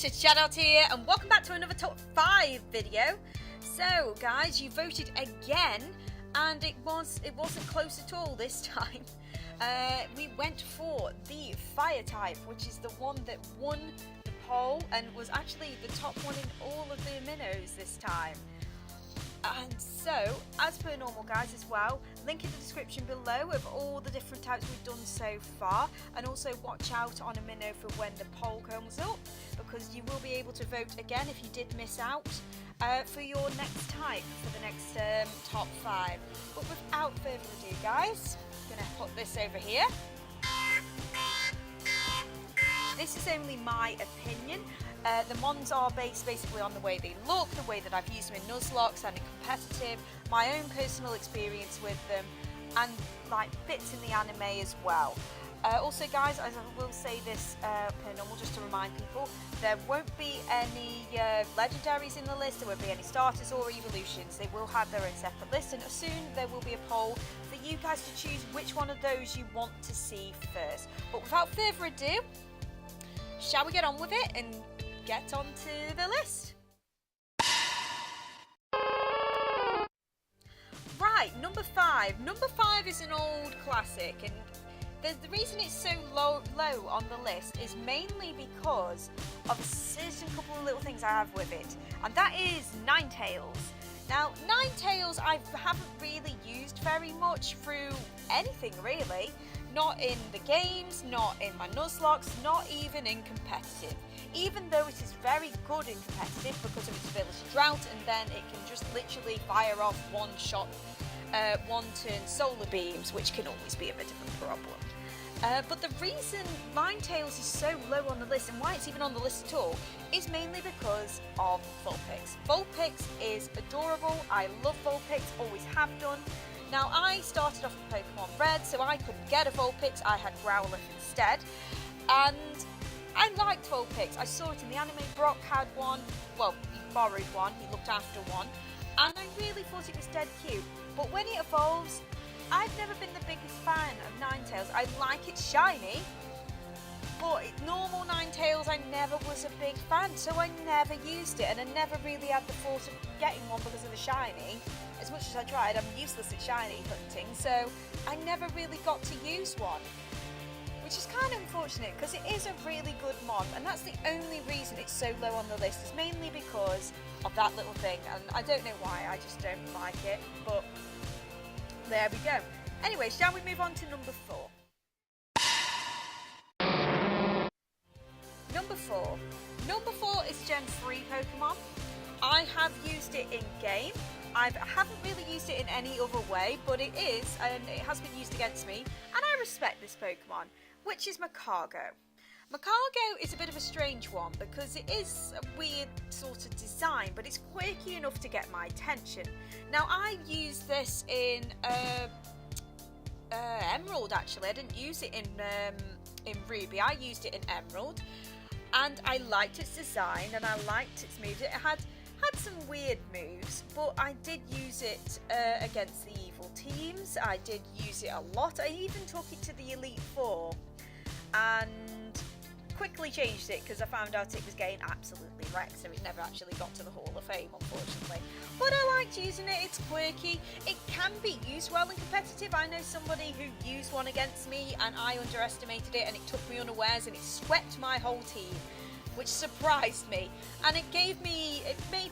it's Chatot here, and welcome back to another top 5 video. So guys, you voted again, and it wasn't close at all this time. We went for the fire type, which is the one that won the poll and was actually the top one in all of the minnows this time. And so, as per normal guys as well, link in the description below of all the different types we've done so far, and also watch out on a minnow for when the poll comes up, because you will be able to vote again if you did miss out for your next type, for the next top 5. But without further ado guys, I'm going to put this over here. This is only my opinion. The mons are based basically on the way they look, the way that I've used them in Nuzlocke and in competitive, my own personal experience with them, and like bits in the anime as well. Also guys, as I will say this per normal, just to remind people, there won't be any legendaries in the list, there won't be any starters or evolutions. They will have their own separate list, and soon there will be a poll for you guys to choose which one of those you want to see first. But without further ado, shall we get on with it and get onto the list? Right, number 5. Number 5 is an old classic, and the reason it's so low on the list is mainly because of a certain couple of little things I have with it, and that is Ninetales. Now, Ninetales I haven't really used very much through anything really. Not in the games, not in my Nuzlocke, not even in competitive. Even though it is very good in competitive because of its ability drought, and then it can just literally fire off one shot, one turn solar beams, which can always be a bit of a problem. But the reason Ninetales is so low on the list, and why it's even on the list at all, is mainly because of Vulpix. Vulpix is adorable. I love Vulpix, always have done. Now, I started off with Pokemon Red, so I couldn't get a Vulpix, I had Growlithe instead, and I liked Vulpix. I saw it in the anime, Brock had one, well, he borrowed one, he looked after one, and I really thought it was dead cute. But when it evolves, I've never been the biggest fan of Ninetales. I like it shiny, but normal Ninetales I never was a big fan, so I never used it, and I never really had the thought of getting one because of the shiny. As much as I tried, I'm useless at shiny hunting, so I never really got to use one, which is kind of unfortunate because it is a really good mon, and that's the only reason it's so low on the list, is mainly because of that little thing, and I don't know why, I just don't like it, but there we go. Anyway, shall we move on to number 4? Number 4. Number 4 is Gen 3 Pokemon. I have used it in game. I haven't really used it in any other way, but it is, and it has been used against me, and I respect this Pokemon, which is Macargo. Macargo is a bit of a strange one because it is a weird sort of design, but it's quirky enough to get my attention. Now, I used this in Emerald actually. I didn't use it in Ruby, I used it in Emerald, and I liked its design and I liked its moves. It had some weird moves, but I did use it against the evil teams. I did use it a lot. I even took it to the Elite Four and quickly changed it because I found out it was getting absolutely wrecked, so it never actually got to the Hall of Fame, unfortunately. But I liked using it. It's quirky. It can be used well in competitive. I know somebody who used one against me and I underestimated it, and it took me unawares and it swept my whole team, which surprised me, and it made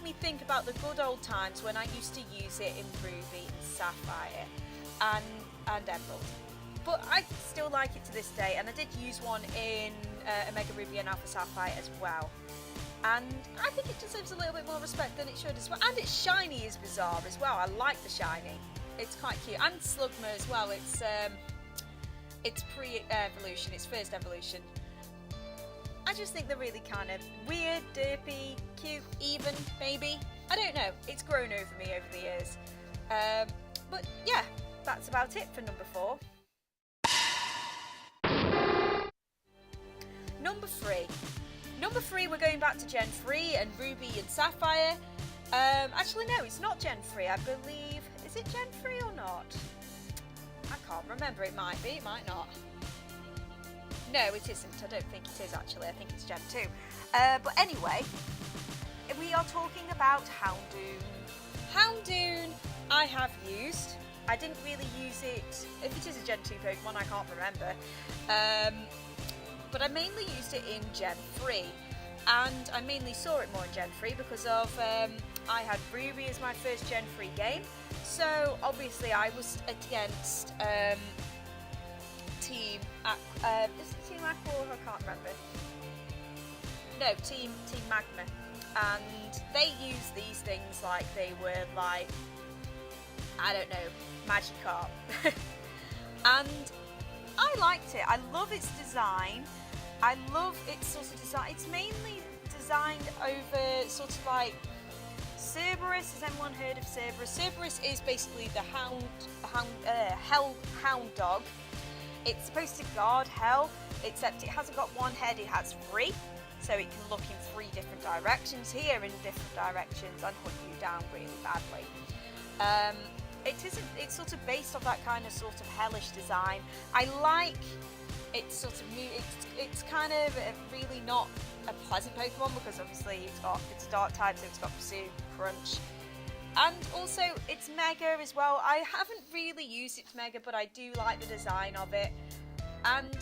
me think about the good old times when I used to use it in Ruby and Sapphire and Emerald. But I still like it to this day, and I did use one in Omega Ruby and Alpha Sapphire as well. And I think it deserves a little bit more respect than it should as well. And its shiny is bizarre as well. I like the shiny. It's quite cute. And Slugma as well. It's pre-evolution. It's first evolution. I just think they're really kind of weird, derpy, cute, even, maybe. I don't know. It's grown over me over the years. But yeah, that's about it for number 4. Number 3. Number 3, we're going back to Gen 3 and Ruby and Sapphire. Actually, no, it's not Gen 3, I believe. Is it Gen 3 or not? I can't remember. It might be, it might not. No, it isn't. I don't think it is actually. I think it's Gen 2. But anyway, we are talking about Houndoom. Houndoom I have used. I didn't really use it. If it is a Gen 2 Pokemon, I can't remember. But I mainly used it in Gen 3. And I mainly saw it more in Gen 3 because of I had Ruby as my first Gen 3 game. So obviously I was against Team is it Team Aqua? I can't remember. No, Team Magma. And they used these things like they were like, I don't know, Magikarp. And I liked it. I love its design. I love its sort of design. It's mainly designed over sort of like Cerberus. Has anyone heard of Cerberus? Cerberus is basically the hell hound dog. It's supposed to guard hell, except it hasn't got one head, it has three. So it can look in three different directions, here in different directions, and hunt you down really badly. It's sort of based on that kind of sort of hellish design. I like it's sort of it's kind of really not a pleasant Pokemon because obviously it's a dark type, so it's got Pursue, Crunch, and also it's Mega as well. I haven't really used its Mega, but I do like the design of it, and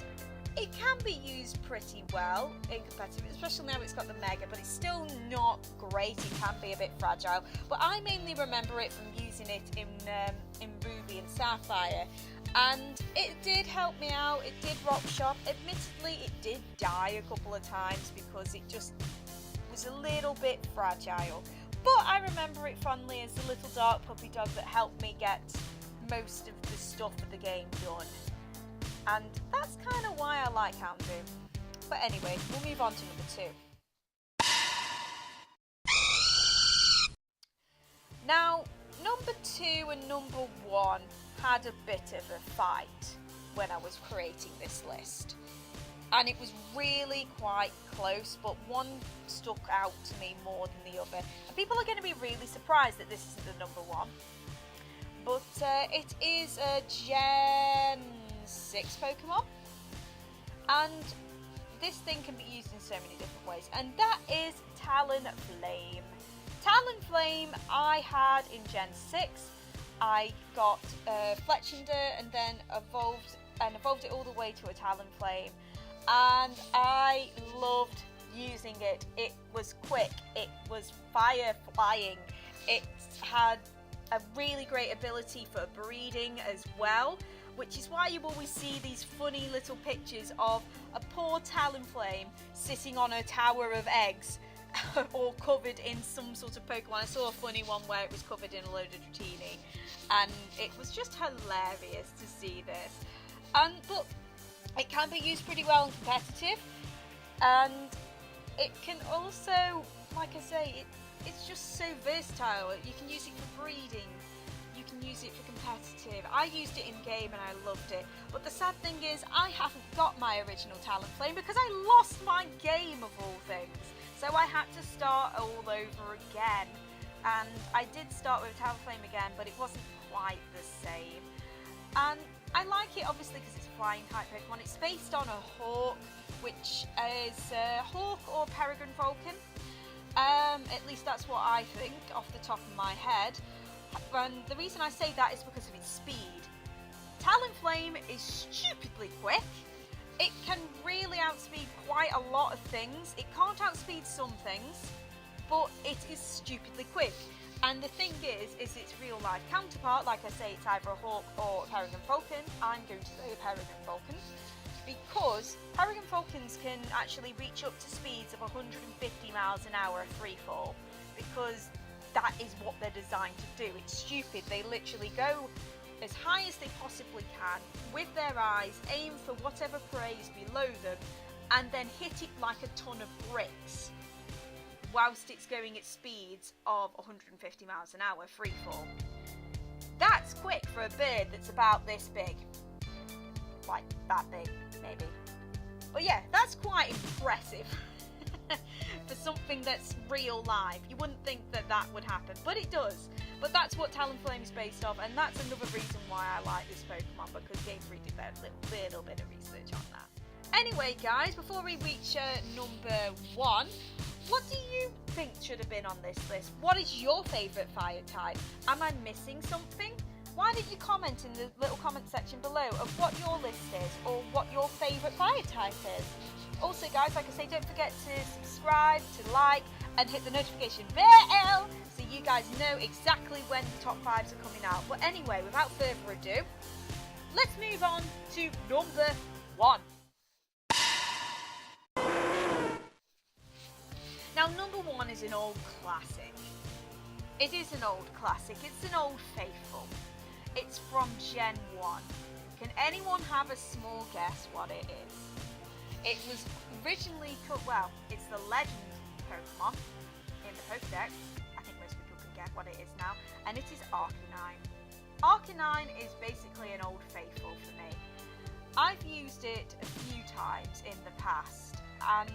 it can be used pretty well in competitive, especially now it's got the Mega, but it's still not great. It can be a bit fragile, but I mainly remember it from using it in Ruby and Sapphire, and it did help me out. It did rock shop. Admittedly, it did die a couple of times because it just was a little bit fragile, but I remember it fondly as the little dark puppy dog that helped me get most of the stuff of the game done. And that's kind of why I like Houndoom. But anyway, we'll move on to number 2. Now, number 2 and number 1 had a bit of a fight when I was creating this list. And it was really quite close, but one stuck out to me more than the other. And people are going to be really surprised that this isn't the number 1. But it is a Gen 6 Pokemon, and this thing can be used in so many different ways, and that is Talonflame. Talonflame I had in Gen 6. I got Fletchinder and then evolved it all the way to a Talonflame, and I loved using it. It was quick, it was fire flying, it had a really great ability for breeding as well, which is why you always see these funny little pictures of a poor Talonflame sitting on a tower of eggs or covered in some sort of Pokemon. I saw a funny one where it was covered in a load of Dratini, and it was just hilarious to see this. But it can be used pretty well in competitive, and it can also, like I say, it's just so versatile. You can use it for breeding, you can use it for competitive. I used it in game and I loved it. But the sad thing is I haven't got my original Talonflame because I lost my game of all things. So I had to start all over again. And I did start with Talonflame again, but it wasn't quite the same. And I like it obviously because it's a flying type Pokemon. It's based on a Hawk, which is Hawk or Peregrine Falcon. At least that's what I think off the top of my head. And the reason I say that is because of its speed. Talonflame is stupidly quick. It can really outspeed quite a lot of things. It can't outspeed some things, but it is stupidly quick. And the thing is its real life counterpart, like I say, it's either a Hawk or a Peregrine Falcon. I'm going to say a Peregrine Falcon, because Peregrine Falcons can actually reach up to speeds of 150 miles an hour free fall, because that is what they're designed to do. It's stupid. They literally go as high as they possibly can with their eyes, aim for whatever prey is below them, and then hit it like a ton of bricks whilst it's going at speeds of 150 miles an hour free fall. That's quick for a bird that's about this big. Like that big, maybe. But yeah, that's quite impressive. For something that's real life. You wouldn't think that that would happen, but it does. But that's what Talonflame is based off, and that's another reason why I like this Pokemon, because Game Freak did a little bit of research on that. Anyway, guys, before we reach number 1, what do you think should have been on this list? What is your favourite fire type? Am I missing something? Why don't you comment in the little comment section below of what your list is or what your favourite fire type is. Also, guys, like I say, don't forget to subscribe, to like, and hit the notification bell so you guys know exactly when the top 5s are coming out. But anyway, without further ado, let's move on to number 1. Now, number 1 is an old classic. It is an old classic. It's an old faithful. It's from Gen 1. Can anyone have a small guess what it is? It was originally put, well, it's the legend Pokemon in the Pokédex. I think most people can get what it is now. And it is Arcanine. Arcanine is basically an old faithful for me. I've used it a few times in the past and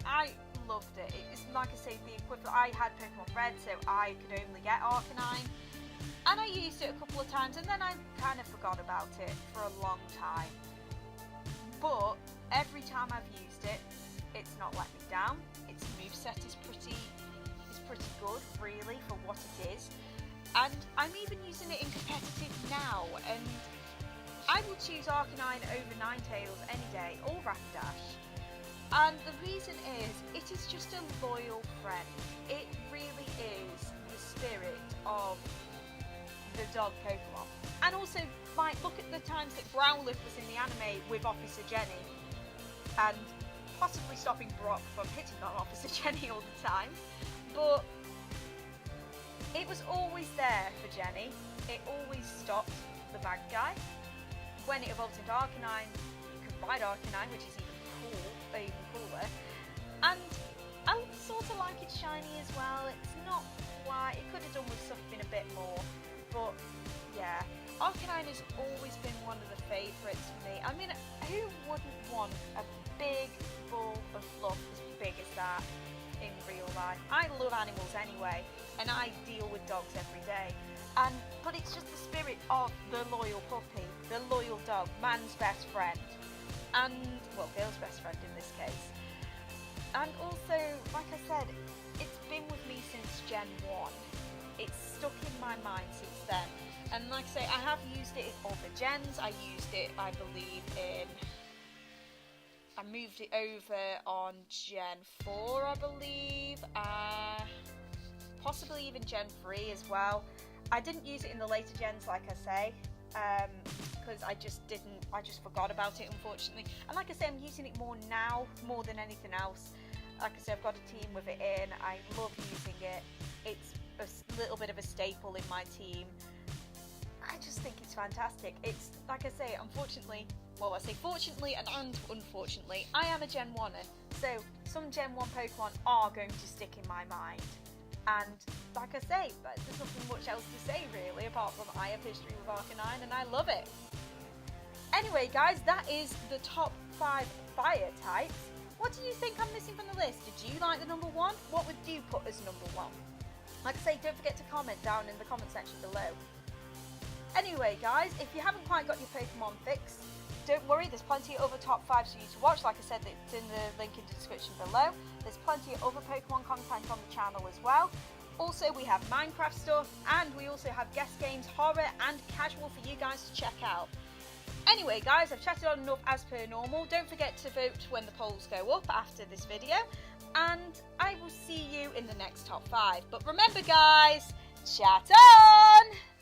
I loved it. It's like I say, the equivalent. I had Pokemon Red, so I could only get Arcanine. And I used it a couple of times and then I kind of forgot about it for a long time. But every time I've used it, it's not let me down. Its moveset is pretty good, really, for what it is. And I'm even using it in competitive now, and I will choose Arcanine over Ninetales any day, or Rapidash. And the reason is, it is just a loyal friend. It really is the spirit of the dog Pokemon. And also, like, look at the times that Growlithe was in the anime with Officer Jenny, and possibly stopping Brock from hitting on Officer Jenny all the time. But it was always there for Jenny. It always stopped the bad guy. When it evolved into Arcanine, you could ride Arcanine, which is even cooler. And I sort of like it shiny as well. It's not quite, it could have done with something a bit more. But yeah, Arcanine has always been one of the favourites for me. I mean, who wouldn't want a big ball of fluff as big as that in real life? I love animals anyway, and I deal with dogs every day. But it's just the spirit of the loyal puppy, the loyal dog, man's best friend. And, well, girl's best friend in this case. And also, like I said, it's been with me since Gen 1. It's stuck in my mind since then. And like I say, I have used it in all the gens. I used it, I believe, I moved it over on Gen 4, I believe. Possibly even Gen 3 as well. I didn't use it in the later gens, like I say. Because I just forgot about it, unfortunately. And like I say, I'm using it more now, more than anything else. Like I say, I've got a team with it in. I love using it. It's a little bit of a staple in my team. I just think it's fantastic. It's, like I say, unfortunately, well, I say fortunately and unfortunately, I am a Gen 1er. So some Gen 1 Pokemon are going to stick in my mind. And like I say, there's nothing much else to say really, apart from I have history with Arcanine and I love it. Anyway, guys, that is the top 5 fire types. What do you think I'm missing from the list? Did you like the number 1? What would you put as number 1? Like I say, don't forget to comment down in the comment section below. Anyway, guys, if you haven't quite got your Pokemon fix, don't worry, there's plenty of other top 5s for you to watch. Like I said, it's in the link in the description below. There's plenty of other Pokemon content on the channel as well. Also, we have Minecraft stuff, and we also have guest games, horror and casual for you guys to check out. Anyway, guys, I've chatted on enough as per normal. Don't forget to vote when the polls go up after this video, and I will see you in the next top 5. But remember, guys, chat on!